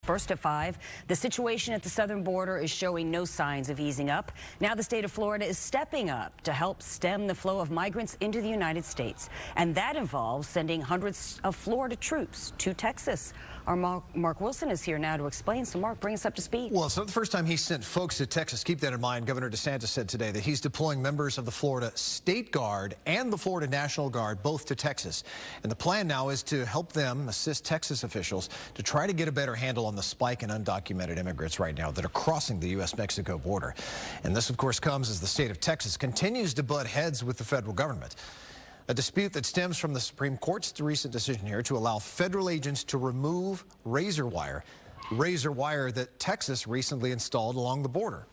First at 5, the situation at the southern border is showing no signs of easing up. Now the state of Florida is stepping up to help stem the flow of migrants into the United States. And that involves sending hundreds of Florida troops to Texas. Our Mark Wilson is here now to explain. So Mark, bring us up to speed. Well, it's not the first time he's sent folks to Texas. Keep that in mind. Governor DeSantis said today that he's deploying members of the Florida State Guard and the Florida National Guard both to Texas. And the plan now is to help them assist Texas officials to try to get a better handle on the spike in undocumented immigrants right now that are crossing the U.S.-Mexico border. And this, of course, comes as the state of Texas continues to butt heads with the federal government. A dispute that stems from the Supreme Court's recent decision here to allow federal agents to remove razor wire that Texas recently installed along the border.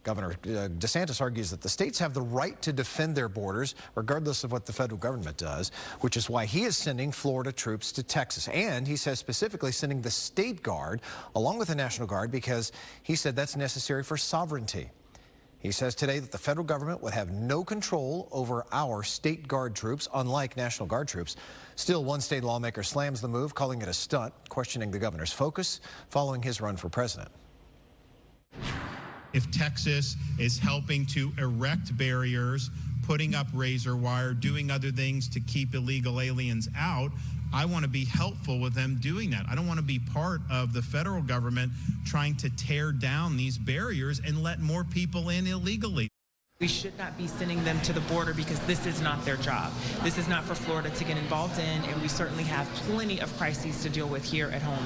Governor DeSantis argues that the states have the right to defend their borders regardless of what the federal government does, which is why he is sending Florida troops to Texas. And he says specifically sending the State Guard along with the National Guard because he said that's necessary for sovereignty. He says today that the federal government would have no control over our State Guard troops, unlike National Guard troops. Still, one state lawmaker slams the move, calling it a stunt, questioning the governor's focus following his run for president. If Texas is helping to erect barriers, putting up razor wire, doing other things to keep illegal aliens out, I want to be helpful with them doing that. I don't want to be part of the federal government trying to tear down these barriers and let more people in illegally. We should not be sending them to the border because this is not their job. This is not for Florida to get involved in, and we certainly have plenty of crises to deal with here at home.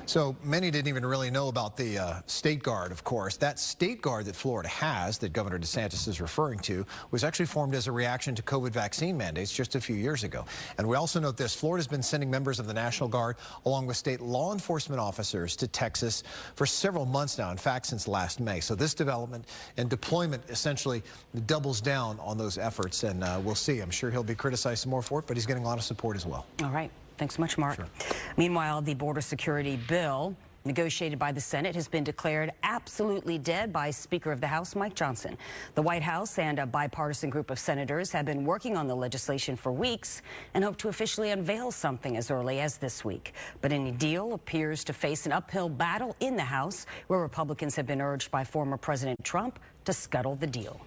So many didn't even really know about the State Guard, of course. That State Guard that Florida has, that Governor DeSantis is referring to, was actually formed as a reaction to COVID vaccine mandates just a few years ago. And we also note this, Florida's been sending members of the National Guard along with state law enforcement officers to Texas for several months now, in fact, since last May. So this development and deployment essentially doubles down on those efforts, and we'll see. I'm sure he'll be criticized some more for it, but he's getting a lot of support as well. All right. Thanks so much, Mark. Sure. Meanwhile, the border security bill negotiated by the Senate has been declared absolutely dead by Speaker of the House, Mike Johnson. The White House and a bipartisan group of senators have been working on the legislation for weeks and hope to officially unveil something as early as this week. But any deal appears to face an uphill battle in the House, where Republicans have been urged by former President Trump to scuttle the deal.